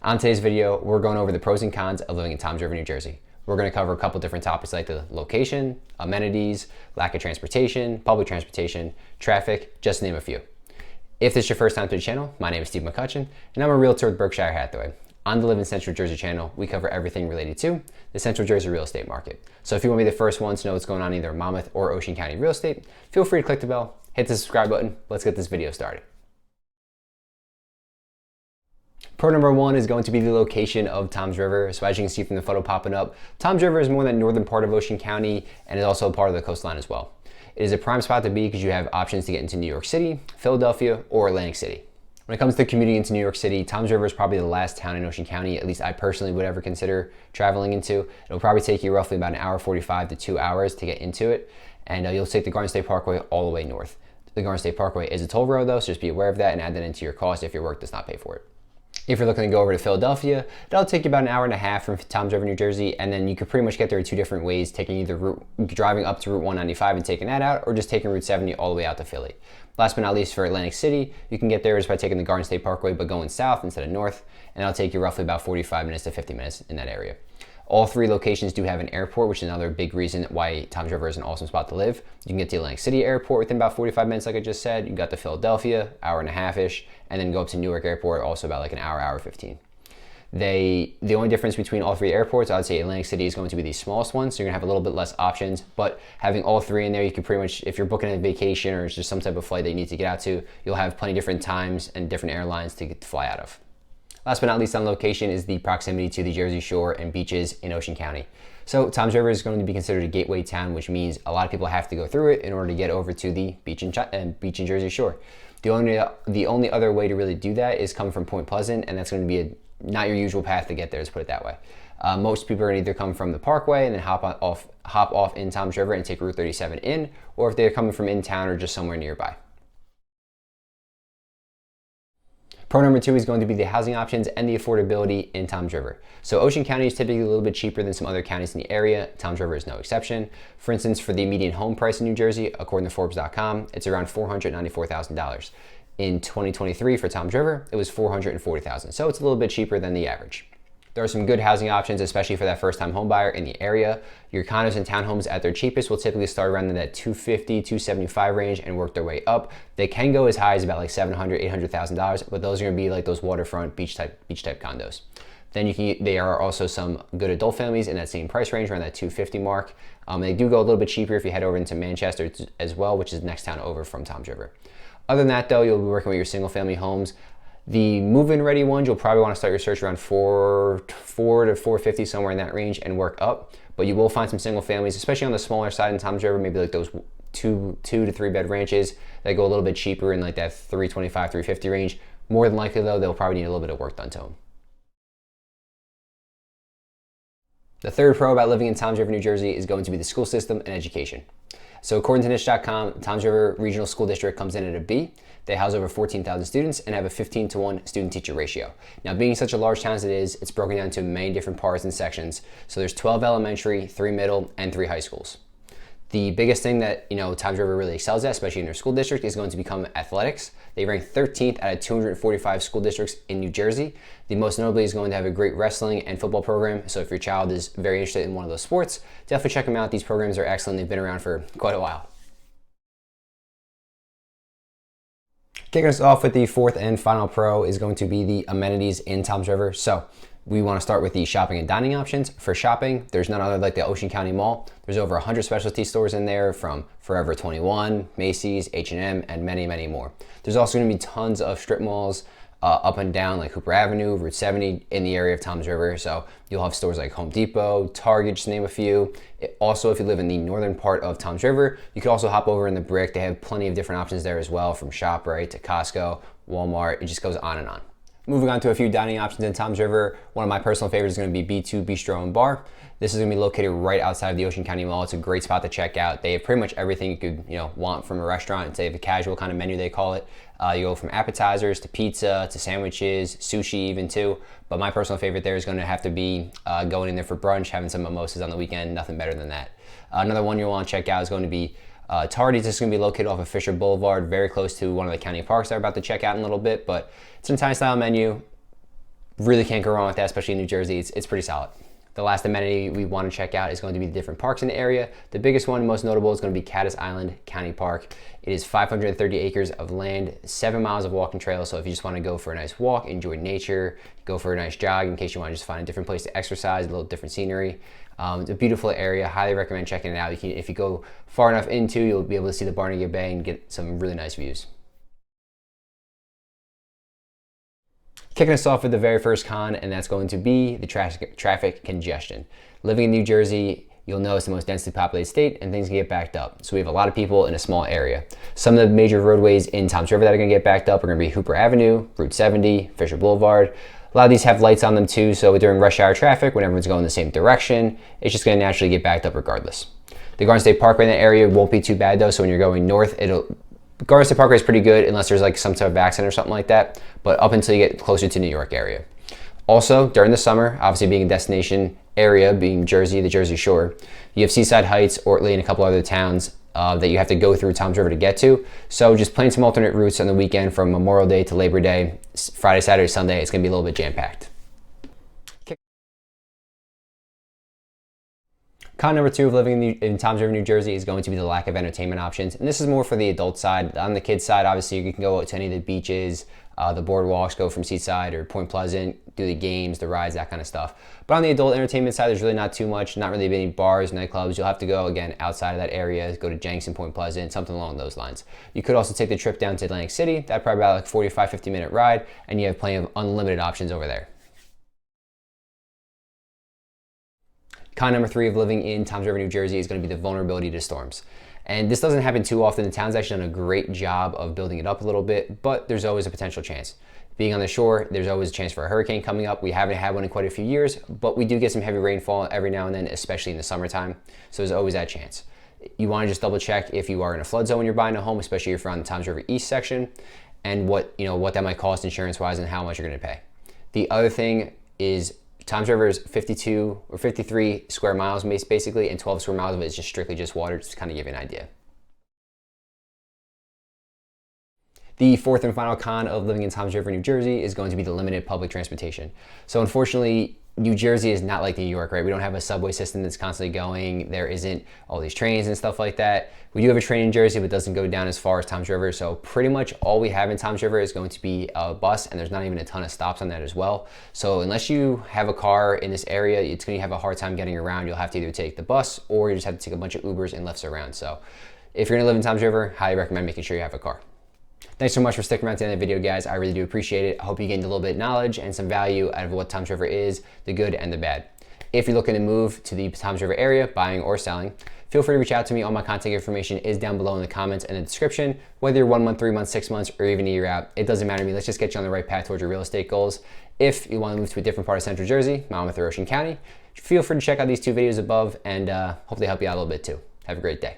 On today's video, we're going over the pros and cons of living in Toms River, New Jersey. We're going to cover a couple different topics like the location, amenities, lack of transportation, public transportation, traffic, just to name a few. If this is your first time to the channel, my name is Steve McCutcheon, and I'm a realtor with Berkshire Hathaway. On the Live in Central Jersey channel, we cover everything related to the Central Jersey real estate market. So if you want to be the first one to know what's going on in either Monmouth or Ocean County real estate, feel free to click the bell, hit the subscribe button. Let's get this video started. Pro number one is going to be the location of Toms River. So as you can see from the photo popping up, Toms River is more than northern part of Ocean County and is also a part of the coastline as well. It is a prime spot to be because you have options to get into New York City, Philadelphia, or Atlantic City. When it comes to commuting into New York City, Toms River is probably the last town in Ocean County, at least I personally would ever consider traveling into. It'll probably take you roughly about an hour 45 to 2 hours to get into it, and you'll take the Garden State Parkway all the way north. The Garden State Parkway is a toll road though, so just be aware of that and add that into your cost if your work does not pay for it. If you're looking to go over to Philadelphia, that'll take you about an hour and a half from Toms River, New Jersey, and then you could pretty much get there two different ways, taking either driving up to Route 195 and taking that out, or just taking Route 70 all the way out to Philly. Last but not least, for Atlantic City, you can get there just by taking the Garden State Parkway, but going south instead of north, and that'll take you roughly about 45 minutes to 50 minutes in that area. All three locations do have an airport, which is another big reason why Toms River is an awesome spot to live. You can get to the Atlantic City Airport within about 45 minutes, like I just said. You got to Philadelphia, hour and a half-ish, and then go up to Newark Airport, also about like an hour 15. The only difference between all three airports, I would say Atlantic City is going to be the smallest one, so you're gonna have a little bit less options, but having all three in there, you can pretty much, if you're booking a vacation or it's just some type of flight that you need to get out to, you'll have plenty of different times and different airlines to fly out of. Last but not least on location is the proximity to the Jersey Shore and beaches in Ocean County. So Toms River is going to be considered a gateway town, which means a lot of people have to go through it in order to get over to the beach and Jersey Shore. The only other way to really do that is come from Point Pleasant, and that's going to be not your usual path to get there, let's put it that way. Most people are going to either come from the Parkway and then hop off in Toms River and take Route 37 in, or if they're coming from in town or just somewhere nearby. Pro number two is going to be the housing options and the affordability in Toms River. So Ocean County is typically a little bit cheaper than some other counties in the area. Toms River is no exception. For instance, for the median home price in New Jersey, according to Forbes.com, it's around $494,000. In 2023 for Toms River, it was $440,000. So it's a little bit cheaper than the average. There are some good housing options, especially for that first-time home buyer in the area. Your condos and townhomes at their cheapest will typically start around in that $250,000, $275,000 range and work their way up. They can go as high as about like $700,000, $800,000, but those are going to be like those waterfront beach type there are also some good adult families in that same price range around that $250,000 mark. They do go a little bit cheaper if you head over into Manchester as well, which is the next town over from Toms River. Other than that though, you'll be working with your single family homes. The move-in ready ones, you'll probably want to start your search around 4 to 450, somewhere in that range, and work up. But you will find some single families, especially on the smaller side in Toms River, maybe like those two to 3 bed ranches that go a little bit cheaper in like that 325, 350 range. More than likely though, they'll probably need a little bit of work done to them. The third pro about living in Toms River, New Jersey is going to be the school system and education. So according to niche.com, Toms River Regional School District comes in at a B. They house over 14,000 students and have a 15-to-1 student-teacher ratio. Now, being such a large town as it is, it's broken down into many different parts and sections. So there's 12 elementary, 3 middle, and 3 high schools. The biggest thing that Toms River really excels at, especially in their school district, is going to become athletics. They rank 13th out of 245 school districts in New Jersey. The most notably is going to have a great wrestling and football program. So if your child is very interested in one of those sports, definitely check them out. These programs are excellent. They've been around for quite a while. Kicking us off with the fourth and final pro is going to be the amenities in Toms River. So we want to start with the shopping and dining options. For shopping, there's none other like the Ocean County Mall. There's over 100 specialty stores in there from Forever 21, Macy's, H&M, and many, many more. There's also going to be tons of strip malls up and down like Hooper Avenue, Route 70 in the area of Toms River. So you'll have stores like Home Depot, Target, just to name a few. Also, if you live in the northern part of Toms River, you could also hop over in the Brick. They have plenty of different options there as well, from ShopRite to Costco, Walmart. It just goes on and on. Moving on to a few dining options in Toms River, one of my personal favorites is going to be B2 Bistro and Bar. This is going to be located right outside of the Ocean County Mall. It's a great spot to check out. They have pretty much everything you could want from a restaurant. They have a casual kind of menu, they call it. You go from appetizers to pizza to sandwiches, sushi even too. But my personal favorite there is going to have to be going in there for brunch, having some mimosas on the weekend. Nothing better than that. Another one you'll want to check out is going to be Tardy's. Is going to be located off of Fisher Boulevard, very close to one of the county parks that we're about to check out in a little bit. But it's an Italian style menu. Really can't go wrong with that, especially in New Jersey. It's pretty solid. The last amenity we want to check out is going to be the different parks in the area. The biggest one, most notable, is going to be Caddis Island County Park. It is 530 acres of land, 7 miles of walking trails. So if you just want to go for a nice walk, enjoy nature, go for a nice jog in case you want to just find a different place to exercise, a little different scenery. It's a beautiful area. Highly recommend checking it out. If you go far enough into, you'll be able to see the Barnegat Bay and get some really nice views. Kicking us off with the very first con, and that's going to be the traffic congestion. Living in New Jersey, you'll know it's the most densely populated state, and things can get backed up. So we have a lot of people in a small area. Some of the major roadways in Toms River that are going to get backed up are going to be Hooper Avenue, Route 70, Fisher Boulevard. A lot of these have lights on them too, so during rush hour traffic, when everyone's going the same direction, it's just going to naturally get backed up regardless. The Garden State Parkway in that area won't be too bad though, so when you're going north, Garden State Parkway is pretty good unless there's like some type of accident or something like that, but up until you get closer to New York area. Also, during the summer, obviously being a destination area, being Jersey, the Jersey Shore, you have Seaside Heights, Ortley, and a couple other towns that you have to go through Toms River to get to. So just plan some alternate routes on the weekend from Memorial Day to Labor Day, Friday, Saturday, Sunday. It's going to be a little bit jam-packed. Con number 2 of living in Toms River, New Jersey is going to be the lack of entertainment options. And this is more for the adult side. On the kids side, obviously you can go to any of the beaches, the boardwalks, go from Seaside or Point Pleasant, do the games, the rides, that kind of stuff. But on the adult entertainment side, there's really not too much, not really any bars, nightclubs. You'll have to go, again, outside of that area, go to Jenks and Point Pleasant, something along those lines. You could also take the trip down to Atlantic City. That's probably about like 45, 50-minute ride, and you have plenty of unlimited options over there. Con number 3 of living in Toms River, New Jersey is going to be the vulnerability to storms. And this doesn't happen too often. The town's actually done a great job of building it up a little bit, but there's always a potential chance. Being on the shore, there's always a chance for a hurricane coming up. We haven't had one in quite a few years, but we do get some heavy rainfall every now and then, especially in the summertime. So there's always that chance. You want to just double check if you are in a flood zone when you're buying a home, especially if you're on the Toms River East section, and what that might cost insurance-wise and how much you're going to pay. The other thing is Toms River is 52 or 53 square miles basically, and 12 square miles of it is just strictly just water, just to kind of give you an idea. The fourth and final con of living in Toms River, New Jersey is going to be the limited public transportation. So unfortunately, New Jersey is not like New York, right? We don't have a subway system that's constantly going. There isn't all these trains and stuff like that. We do have a train in Jersey, but it doesn't go down as far as Toms River. So pretty much all we have in Toms River is going to be a bus, and there's not even a ton of stops on that as well. So unless you have a car in this area, it's going to have a hard time getting around. You'll have to either take the bus or you just have to take a bunch of Ubers and Lyfts around. So if you're going to live in Toms River, highly recommend making sure you have a car. Thanks so much for sticking around to the end of the video, guys. I really do appreciate it. I hope you gained a little bit of knowledge and some value out of what Toms River is, the good and the bad. If you're looking to move to the Toms River area, buying or selling, feel free to reach out to me. All my contact information is down below in the comments and the description. Whether you're 1 month, 3 months, 6 months, or even a year out, it doesn't matter to me. Let's just get you on the right path towards your real estate goals. If you want to move to a different part of Central Jersey, Monmouth or Ocean County, feel free to check out these 2 videos above, and hopefully help you out a little bit too. Have a great day.